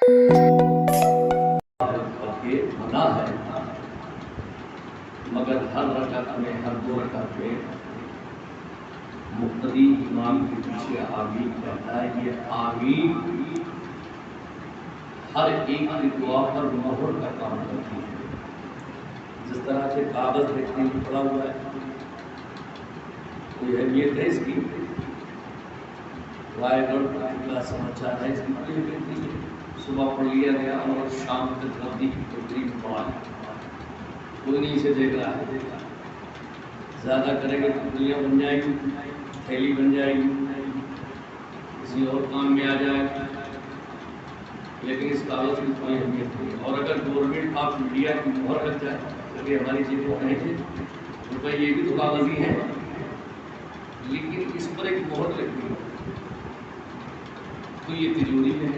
منع ہے، مگر ہر رکعت میں، ہر 2 رکعت میں مقتدی امام کے پیچھے آمین کہتا ہے. یہ آمین ہر ایک کی دعا پر مہر کا کام کرتی ہے. جس طرح سے کاغذ دیکھنے میں پڑا ہوا ہے، کوئی اہمیت ہے اس کی؟ رائے گڑھ کا سماچار ہے، اس کی کوئی اہمیت نہیں ہے. صبح پڑھ لیا گیا اور شام تک ردی کی ٹوکری میں پڑا ہے، کوئی نہیں اسے دیکھ رہا ہے. زیادہ کریں گے ٹوکریاں بن جائیں گی، تھیلی بن جائے گی، کسی اور کام میں آ جائے گا، لیکن اس کاغذ کی کوئی اہمیت نہیں. اور اگر گورنمنٹ آف انڈیا کی مہر لگ جائے تو یہ ہماری چیزیں نہیں تھے تو یہ بھی تو کاغذی ہے، لیکن اس پر ایک مہر لگتی ہے تو یہ تجوری میں ہے.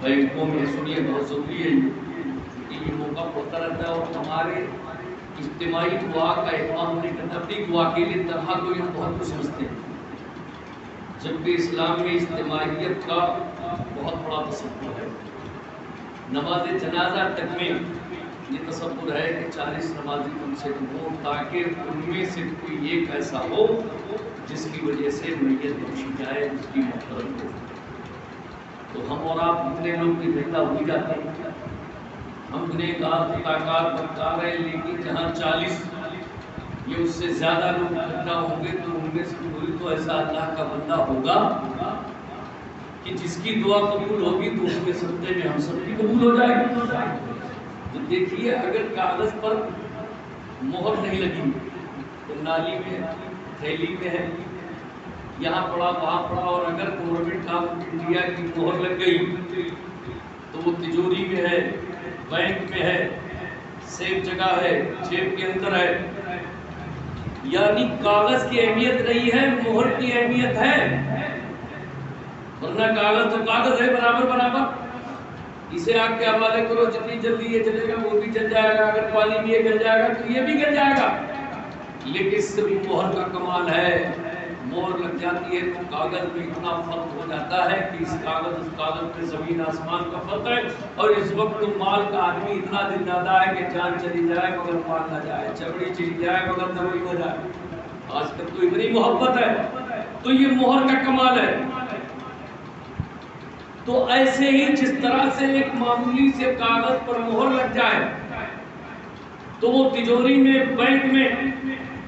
بینکوں میں سنیے بہت ضروری ہے کہ یہ موقع پڑتا رہتا ہے. اور ہمارے اجتماعی دعا کا اہتمام نہیں کرتا، اپنی دعا کے لیے طرح کو یہ بہت کچھ سمجھتے ہیں، جبکہ اسلام میں اجتماعیت کا بہت بڑا تصور ہے. نماز جنازہ تک میں یہ تصور ہے کہ 40 نمازی کم سے کم ہوں، تاکہ ان میں سے کوئی ایک ایسا ہو جس کی وجہ سے میت بخشی جائے، اس کی مغفرت ہو. تو ہم اور آپ اتنے لوگ کی زندہ ہو جاتے ہیں، ہم گنہگار خطاکار بدکار ہیں، لیکن جہاں 40 یہ اس سے زیادہ لوگ اکٹھا ہوں گے تو ان میں سے کوئی تو ایسا اللہ کا بندہ ہوگا کہ جس کی دعا قبول ہوگی تو اس کے صدقے میں ہم سب کی قبول ہو جائے گی. تو دیکھیے اگر کاغذ پر مہر نہیں لگی تو نالی میں، تھیلی میں ہے، یہاں پڑا وہاں پڑا، اور اگر گورنمنٹ آف انڈیا کی مہر لگ گئی تو وہ تجوری میں ہے، بینک میں ہے، سیف جگہ ہے، جیب کے اندر ہے. یعنی کاغذ کی اہمیت نہیں ہے، مہر کی اہمیت ہے. ورنہ کاغذ تو کاغذ ہے برابر برابر، اسے آگ کے حوالے کرو، جتنی جلدی یہ جلے گا وہ بھی جل جائے گا، اگر پانی بھی یہ گل جائے گا تو یہ بھی گل جائے گا. لیکن اس سے بھی مہر کا کمال ہے. مہر لگ جاتی ہے تو کاغذ میں اتنا فرق ہو جاتا ہے کہ اس کاغذ میں زمین آسمان کا فرق ہے. اور اس وقت مال کا آدمی اتنا دل دادا ہے کہ جان چلی جائے مگر مال نہ جائے، چمڑی چلی جائے مگر دمڑی نہ جائے. آج کل تو اتنی محبت ہے، تو یہ مہر کا کمال ہے. تو ایسے ہی جس طرح سے ایک معمولی سے کاغذ پر مہر لگ جائے تو وہ تجوری میں، بینک میں،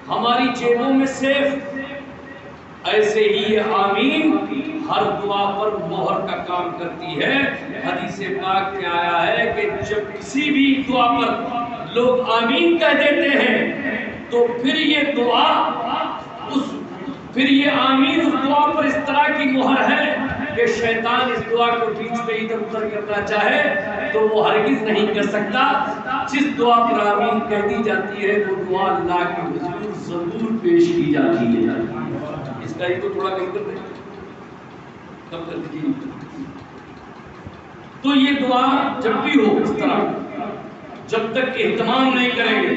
ہماری جیبوں میں سیف، ایسے ہی یہ آمین ہر دعا پر مہر کا کام کرتی ہے. حدیث پاک میں آیا ہے کہ جب کسی بھی دعا پر لوگ آمین کہہ دیتے ہیں تو پھر یہ دعا پھر یہ آمین اس دعا پر اس طرح کی مہر ہے کہ شیطان اس دعا کو بیچ میں ادھر ادھر کرنا چاہے تو وہ ہرگز نہیں کر سکتا. جس دعا پر آمین کہہ دی جاتی ہے وہ دعا اللہ کے حضور ضرور پیش کی جاتی ہے. اس کا ہی تو تھوڑا کم کر دیں، کم کر دیجیے. تو یہ دعا جب بھی ہو اس طرح، جب تک اہتمام نہیں کریں گے،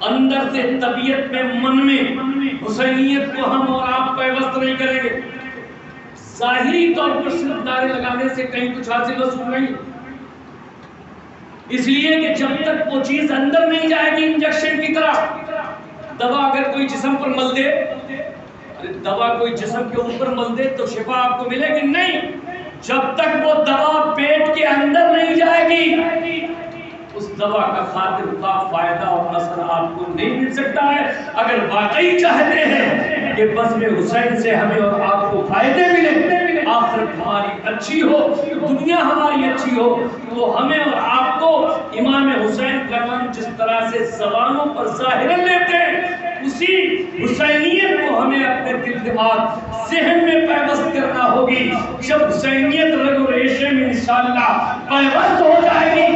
اندر سے طبیعت میں، من میں حسینیت کو ہم اور آپ پیوست نہیں کریں گے، ظاہری طور پر صرف نعرے لگانے سے کہیں کچھ حاصل وصول نہیں. اس لیے کہ جب تک وہ چیز اندر نہیں جائے گی، انجیکشن کی طرح دوا اگر کوئی جسم پر مل دے، دوا کوئی جسم کے اوپر مل دے تو شفا آپ کو ملے گی؟ نہیں. جب تک وہ دوا پیٹ کے اندر نہیں جائے گی اس دوا کا خاطر خواہ فائدہ اور اثر آپ کو نہیں مل سکتا ہے. اگر واقعی چاہتے ہیں کہ بزم حسین سے ہمیں اور آپ کو فائدے ملے، آخرت ہماری اچھی ہو، دنیا ہماری اچھی ہو، تو ہمیں اور آپ کو امام حسین کا نام جس طرح سے زبانوں پر ظاہر لیتے ہیں، اسی حسینیت کو ہمیں اپنے دل دماغ ذہن میں پیوست کرنا ہوگی. جب حسینیت رگ و ریشے میں انشاءاللہ پیوست ہو جائے گی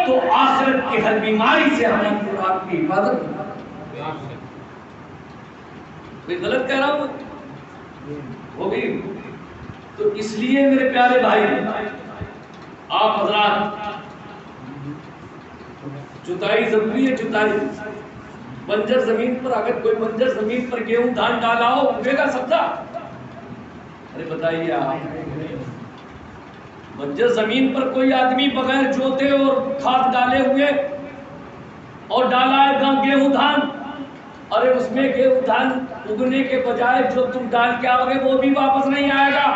تو آخرت کی ہر بیماری سے ہماری اور آپ کی حفاظت ہوگی. میں غلط کہہ رہا ہوں؟ ہوگی. تو اس لیے میرے پیارے بھائی، آپ حضرات، جتائی ضروری ہے. جتائی بنجر زمین پر، اگر کوئی بنجر زمین پر گیہوں دھان ڈالا ہو، اگے گا سبزہ؟ ارے بتائیے آپ. بنجر زمین پر کوئی آدمی بغیر جوتے اور کھاد ڈالے ہوئے اور ڈالا ہے گیہوں دھان، ارے اس میں گیہوں دھان اگنے کے بجائے جو تم ڈال کے آؤ گے وہ بھی واپس نہیں آئے گا۔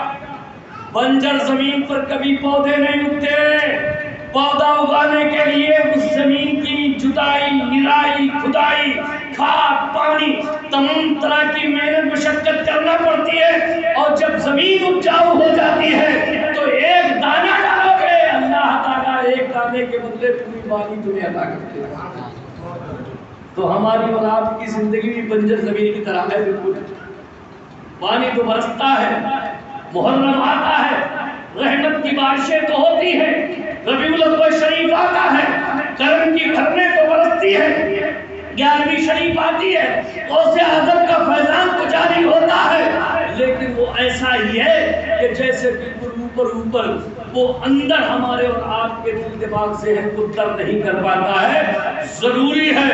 بنجر زمین پر کبھی پودے نہیں اگتے۔ پودا اگانے کے لیے اس زمین کی جتائی، نرائی، کھدائی، کھاد، پانی، تمام طرح کی محنت مشقت کرنا پڑتی ہے، اور جب زمین اپجاؤ ہو جاتی ہے تو ایک دانہ ڈالو گے، اللہ تعالیٰ ایک دانے کے بدلے پوری بانی تمہیں عطا کرتے ہیں۔ تو ہماری اور آپ کی زندگی بھی بنجر زمین کی طرح ہے بالکل۔ پانی تو برستا ہے، محرم آتا ہے، رحمت کی بارشیں تو ہوتی ہیں، ربیع الاول شریف آتا ہے، کرم کی بھرنے تو برستی ہے، 11ویں شریف آتی ہے، غوث اعظم کا فیضان تو جاری ہوتا ہے، لیکن وہ ایسا ہی ہے کہ جیسے بالکل اوپر وہ اندر ہمارے اور آپ کے دل دماغ ذہن کو در نہیں کر پاتا ہے۔ ضروری ہے،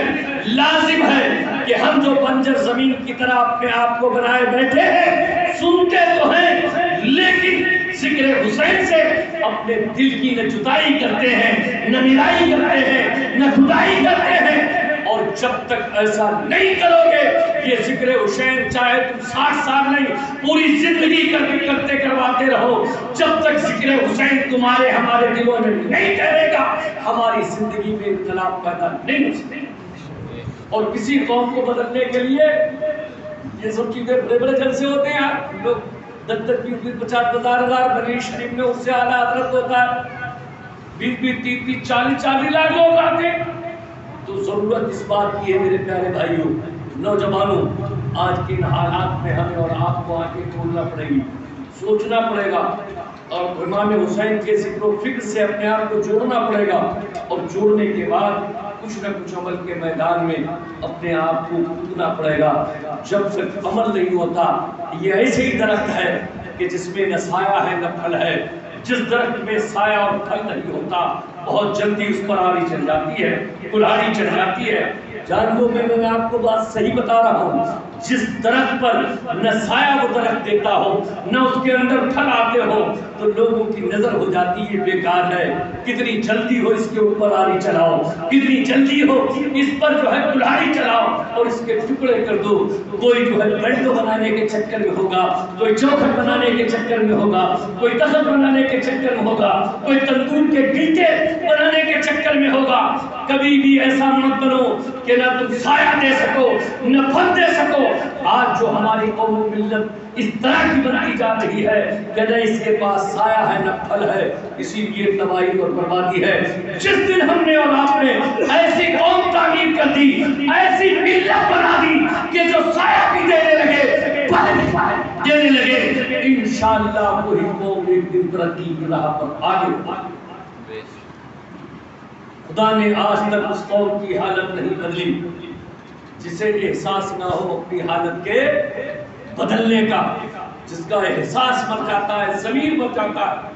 لازم ہے کہ ہم جو بنجر زمین کی طرح اپنے آپ کو بنائے بیٹھے ہیں، سنتے تو ہیں لیکن ذکر حسین سے اپنے دل کی نہ جتائی کرتے ہیں، نہ نرائی کرتے ہیں، نہ کھدائی کرتے ہیں۔ اور جب تک ایسا نہیں کرو گے، یہ ذکر حسین چاہے تم 60 سال نہیں پوری زندگی کرتے کرواتے رہو، جب تک ذکر حسین تمہارے ہمارے دلوں میں نہیں ٹھہرے گا، ہماری زندگی میں انقلاب پیدا نہیں ہو سکے۔ اور کسی قوم کو بدلنے کے لیے یہ سب چیزیں بڑے بڑے جلسے ہوتے ہیں، لوگ 10 کی 50,000 بریلی شریف میں اس سے اعلیٰ حضرت ہوتا ہے، 20 30 40 لاکھ لوگ آتے ہیں۔ تو ضرورت اس بات کی ہے میرے پیارے بھائیوں، نوجوانوں، آج کے حالات میں ہمیں اور آپ کو آگے کھولنا پڑے گی، سوچنا پڑے گا، اور امام حسین کے ذکر و فکر سے اپنے آپ کو جوڑنا پڑے گا، اور جوڑنے کے بعد کچھ نہ کچھ عمل کے میدان میں اپنے آپ کو کودنا پڑے گا۔ جب تک عمل نہیں ہوتا، یہ ایسے ہی درخت ہے کہ جس میں نہ سایہ ہے نہ پھل ہے۔ جس درخت میں سایہ اور پھل نہیں ہوتا، بہت جلدی اس پر آری چڑھ جاتی ہے، کلہاڑی چڑھ جاتی ہے۔ جانو میں آپ کو بات صحیح بتا رہا ہوں، جس درخت پر نہ سایہ وہ درخت دیتا ہو، نہ اس کے اندر پھل آتے ہو، تو لوگوں کی نظر ہو جاتی ہے بیکار ہے، کتنی جلدی ہو اس کے اوپر آری چلاؤ، کتنی جلدی ہو اس پر جو ہے کلہاڑی چلاؤ اور اس کے ٹکڑے کر دو۔ کوئی جو ہے بینڈو بنانے کے چکر میں ہوگا، کوئی چوکھٹ بنانے کے چکر میں ہوگا، کوئی تخت بنانے کے چکر میں ہوگا، کوئی تندور کے گیٹے بنانے کے چکر میں ہوگا۔ کبھی بھی ایسا مت بنو کہ نہ تم سایہ دے سکو نہ پھل دے سکو۔ آج جو ہماری قوم و ملت اس طرح کی بنائی جا رہی ہے کہ نہ اس کے پاس سایہ ہے نہ پھل ہے، اسی لیے تباہی اور بربادی ہے۔ جس دن ہم نے اور آپ نے ایسی قوم تعمیر کر دی، ایسی ملت بنا دی کہ جو سایہ بھی دینے لگے، پھل بھی دینے لگے، انشاءاللہ وہی قوم ایک دن ترقی کی راہ پر آگے بڑھے۔ خدا نے آج تک اس قوم کی حالت نہیں بدلی جسے احساس نہ ہو اپنی حالت کے بدلنے کا، جس کا احساس مر جاتا ہے، ضمیر مر جاتا ہے،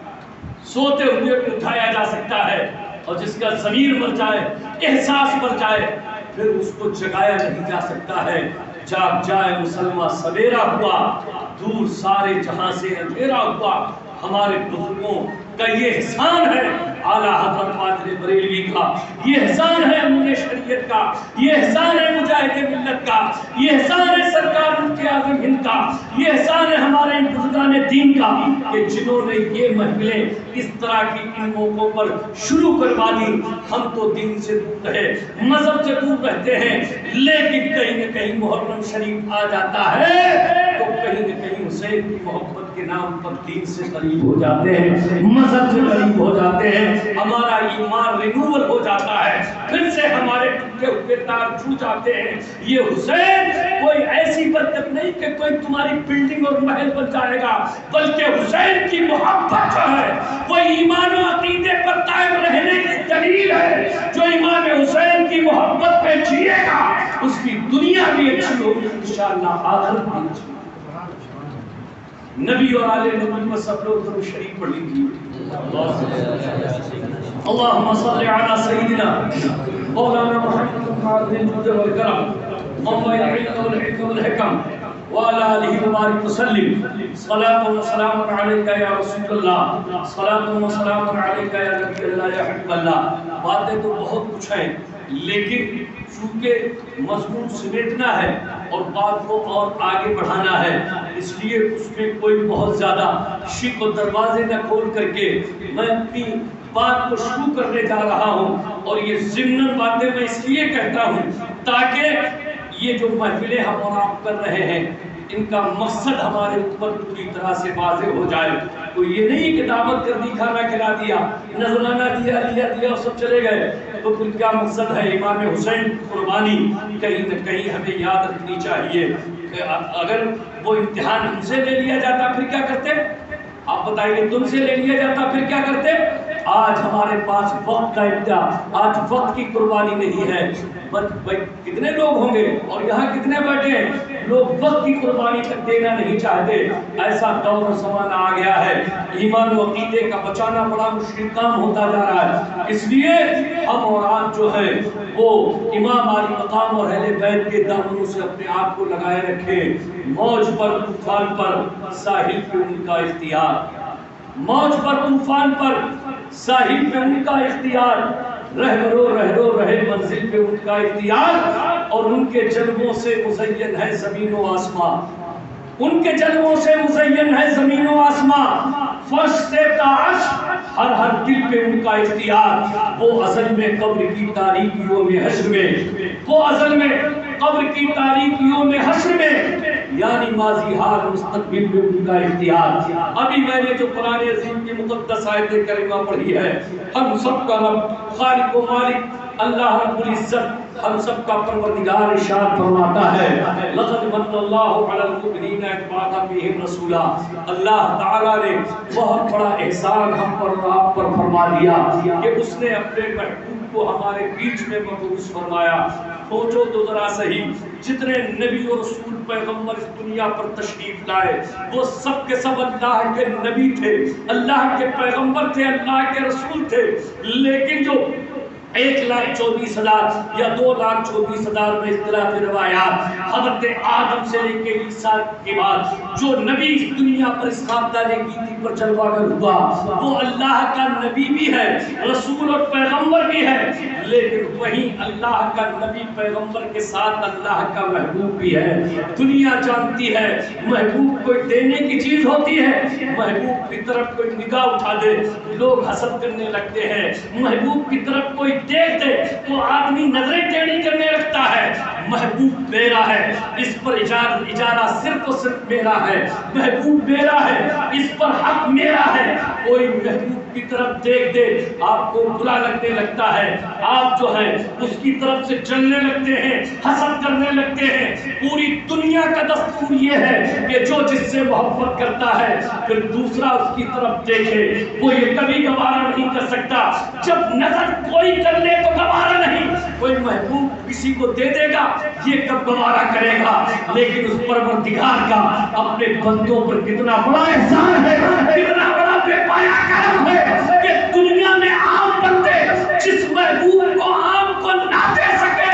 سوتے ہوئے اٹھایا جا سکتا ہے، اور جس کا ضمیر مر جائے، احساس مر جائے، پھر اس کو جگایا نہیں جا سکتا ہے۔ جاگ جائے مسلمان سویرا ہوا، دور سارے جہاں سے اندھیرا ہوا۔ ہمارے بزرگوں کا یہ احسان ہے، اعلیٰ حضرت قادر بریلوی کا یہ احسان ہے، امیر شریعت کا یہ احسان ہے، مجاہد ملت کا یہ احسان ہے، سرکار مفتی اعظم ہند کا یہ احسان ہے، ہمارے بزرگان دین کا، کہ جنہوں نے یہ محفلیں اس طرح کی ان موقعوں پر شروع کروا دی۔ ہم تو دین سے دور رہے، مذہب سے دور رہتے ہیں، لیکن کہیں نہ کہیں محرم شریف آ جاتا ہے تو کہیں نہ کہیں حسین کی محبت کے نام پر دین سے قریب ہو جاتے ہیں، مذہب سے قریب ہو جاتے ہیں، ہمارا ایمان رینیول ہو جاتا ہے، پھر سے ہمارے ٹوٹے ہوئے تار چھو جاتے ہیں۔ یہ حسین کوئی ایسی برکت نہیں کہ کوئی تمہاری بلڈنگ اور محل بن جائے گا، بلکہ حسین کی محبت جو ہے وہ ایمان و عقیدے پر قائم رہنے کی دلیل ہے۔ جو امام حسین کی محبت پہ جیے گا اس کی دنیا بھی اچھی ہوگی، انشاءاللہ آخرت بھی اچھی ہوگی۔ نبی اور آل نبی میں سب لوگ ضرور شریف پڑھ لیجیے۔ اللہم صلی علی سیدنا مولانا محمد الجود والکرم، منبع العلم والحکم والحکم وعلى آله وبارك وسلم صلاة وسلام عليك يا رسول اللہ، صلاة وسلام عليك يا نبی اللہ یا حبیب اللہ۔ باتیں تو بہت کچھ ہیں لیکن چونکہ مضمون سمیٹنا ہے اور بات کو اور آگے بڑھانا ہے، اس لیے اس میں کوئی بہت زیادہ شک و دروازے نہ کھول کر کے میں اپنی بات کو شروع کرنے جا رہا ہوں۔ اور یہ ضمن باتیں میں اس لیے کہتا ہوں تاکہ یہ جو محفلیں ہم اور آپ کر رہے ہیں ان کا مقصد ہمارے اوپر پوری طرح سے واضح ہو جائے۔ تو یہ نہیں کہ دعوت کر دی، کھانا کھلا دیا، نذرانہ دیا اور سب چلے گئے، تو پھر کیا مقصد ہے؟ امام حسین قربانی کہیں نہ کہیں ہمیں یاد رکھنی چاہیے کہ اگر وہ امتحان ہم سے لے لیا جاتا پھر کیا کرتے؟ آپ بتائیے، تم سے لے لیا جاتا پھر کیا کرتے؟ آج ہمارے پاس وقت کا امتحان، آج وقت کی قربانی نہیں ہے۔ بھائی کتنے لوگ ہوں گے اور یہاں کتنے بیٹھے ہیں، لوگ وقت کی قربانی تک دینا نہیں چاہتے۔ ایسا دور و زمانہ آ گیا ہے، ایمان و عقیدے کا بچانا بڑا مشکل کام ہوتا جا رہا ہے۔ اس لیے ہم اور آپ جو ہے وہ امام علی مقام اور اہل بیت کے دامنوں سے اپنے آپ کو لگائے رکھیں۔ موج پر طوفان پر ساحل پہ ان کا اختیار، موج پر طوفان پر ساحل پہ ان کا اختیار، رہو رہے منزل پہ ان کا اختیار، اور ان کے جلووں سے مزین ہے زمین و آسمان، ان کے جلووں سے مزین ہے زمین و آسمان، فرش سے عرش، ہر دل پہ ان کا اختیار۔ وہ ازل میں قبر کی تاریکیوں میں حشر میں، وہ ازل میں قبر کی تاریکیوں میں حشر میں، یعنی ماضی حال مستقبل میں ان کا اختیار۔ ابھی میں نے جو قرآن عظیم کی مقدس آیت کریمہ پڑھی ہے، ہم سب کا رب خالق و مالک اللہ رب العزت ہم سب کا پروردگار ارشاد فرماتا ہے، لقد من اللہ علی المؤمنین اذ بعث فیہم رسولا، اللہ تعالیٰ نے بہت بڑا احسان ہم پر اور آپ پر فرما دیا کہ اس نے اپنے محبوب کو ہمارے بیچ میں مبعوث فرمایا۔ سوچو تو ذرا صحیح، جتنے نبی اور رسول پیغمبر اس دنیا پر تشریف لائے وہ سب کے سب اللہ کے نبی تھے، اللہ کے پیغمبر تھے، اللہ کے رسول تھے، لیکن جو 1,24,000 یا 2,24,000 میں اختلاف روایات، حضرت آدم سے لے کے عیسیٰ کے بعد جو نبی اس دنیا پر اس خاکدان کی پر جلوہ گر ہوا وہ اللہ کا نبی بھی ہے، رسول اور پیغمبر بھی ہے، لیکن وہیں اللہ کا نبی پیغمبر کے ساتھ اللہ کا محبوب بھی ہے۔ دنیا جانتی ہے محبوب کوئی دینے کی چیز ہوتی ہے، محبوب کی طرف کوئی نگاہ اٹھا دے لوگ حسد کرنے لگتے ہیں، محبوب کی طرف کوئی دیکھ دے تو آدمی نظریں ٹیڑھی کرنے لگتا ہے۔ محبوب میرا ہے، اس پر اجارہ صرف و صرف میرا ہے، محبوب میرا ہے، اس پر حق میرا ہے۔ کوئی محبوب کی طرف دیکھ دے آپ کو برا لگنے لگتا ہے، آپ جو ہے اس کی طرف سے جلنے لگتے ہیں، حسد کرنے لگتے ہیں۔ پوری دنیا کا دستور یہ ہے کہ جو جس سے محبت کرتا ہے پھر دوسرا اس کی طرف دیکھے وہ یہ کبھی گوارا نہیں کر سکتا، جب نظر کوئی کر لے تو گوارا نہیں، کوئی محبوب کسی کو دے دے گا یہ کب گوارا کرے گا، لیکن اس پروردگار کا اپنے بندوں پر کتنا بڑا احسان ہے، کتنا بڑا بے پایا کرم ہے کہ دنیا میں عام بندے جس محبوب کو عام کو نہ دے سکے،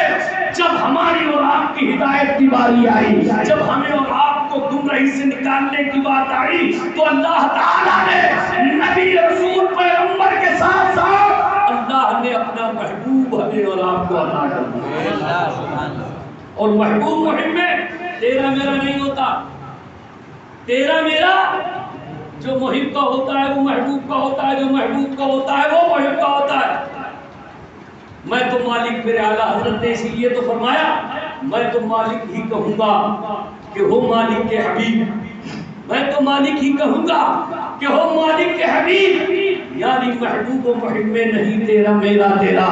جب ہماری اور آپ کی ہدایت کی باری آئی، جب ہمیں اور آپ کو گمراہی سے نکالنے کی بات آئی تو اللہ تعالیٰ نے نبی رسول پیغمبر کے ساتھ ساتھ اللہ نے اپنا محبوب ہمیں اور آپ کو عطا کر دیا۔ اور محبوب مہم میں تیرا میرا نہیں ہوتا، تیرا میرا جو محب کا ہوتا ہے وہ محبوب کا ہوتا ہے، جو محبوب کا ہوتا ہے وہ محب کا ہوتا ہے۔ میں تو مالک، میرے اعلیٰ حضرت نے اسی لیے تو فرمایا میں تو مالک ہی کہوں گا کہ ہو مالک کے حبیب، میں تو مالک ہی کہوں گا کہ ہو مالک کے حبیب، یعنی محبوب و محب میں نہیں تیرا میرا تیرا،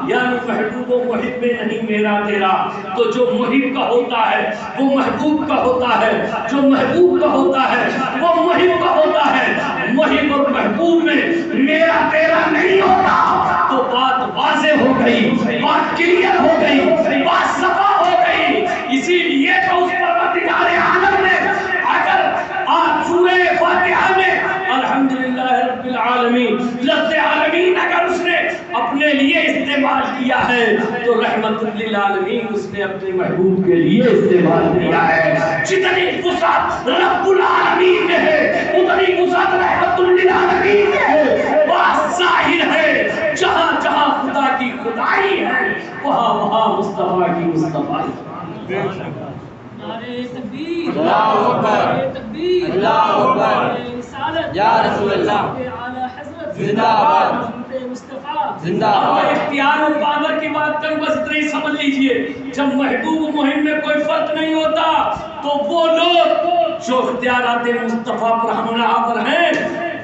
یعنی محبوب و محب میں نہیں میرا تیرا۔ تو جو محب کا ہوتا ہے وہ محبوب کا ہوتا ہے، جو محبوب کا ہوتا ہے وہ محب کا ہوتا ہے۔ محب اور محبوب میں میرا تیرا نہیں ہوتا تو بات واضح ہو گئی، بات کلیئر ہو گئی، بات صفا ہو گئی۔ اسی لیے تو اس پروردگار عالم نے اگر آپ سورہ فاتحہ میں الحمدللہ رب العالمین لفظ عالمین اگر اس نے اپنے لیے استعمال کیا ہے تو رحمت رحمت للعالمین اس نے اپنے محبوب کے لیے استعمال کیا ہے. جتنی وسعت رب العالمین میں ہے اتنی وسعت رحمت للعالمین میں ہے. بات ظاہر ہے جہاں جہاں خدا کی خدائی ہے وہاں وہاں مصطفیٰ کی مصطفیٰ. نعرے تکبیر، اللہ اکبر، تکبیر، اللہ اکبر، رسالت یا رسول اللہ، اعلی حضرت زندہ باد، مصطفیٰ زندہ باد. اختیار و پاور کی بات کروں بس اتنا ہی سمجھ لیجئے. جب محبوب مہم میں کوئی فرق نہیں ہوتا تو وہ لوگ جو اختیارات مصطفیٰ پر حملہ آور ہیں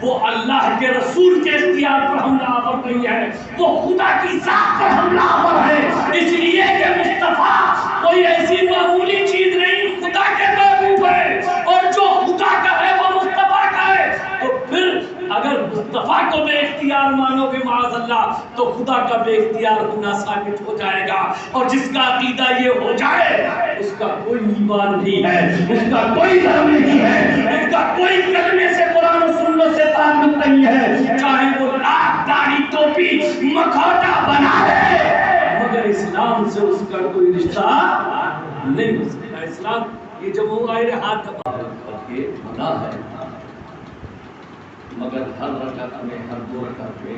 وہ اللہ کے رسول کے اختیار پر حملہ آور نہیں ہے، وہ خدا کی ذات پر حملہ آور ہے. اس لیے کہ مصطفیٰ کوئی ایسی معمولی چیز نہیں، خدا کے محبوب ہے، اور جو خدا کا ہے وہ مصطفیٰ کا ہے. تو پھر اگر مصطفیٰ کو بے اختیار مانو گے معاذ اللہ تو خدا کا بے اختیار ہونا ثابت ہو جائے گا. اور جس کا عقیدہ یہ ہو جائے اس کا کوئی ایمان نہیں ہے، اس کا کوئی دھرم نہیں ہے، اس کا کوئی کلمے سے قرآن و سنت سے تعلق نہیں ہے، چاہے وہ لاکھ داڑھی ٹوپی مکھوٹا بنا ہے، مگر اسلام سے اس کا کوئی رشتہ نہیں ہو سکتا. اسلام یہ جب وہ آئے ہاتھ دبا کر کے منع ہے، مگر ہر رکعت میں ہر دو رکعت میں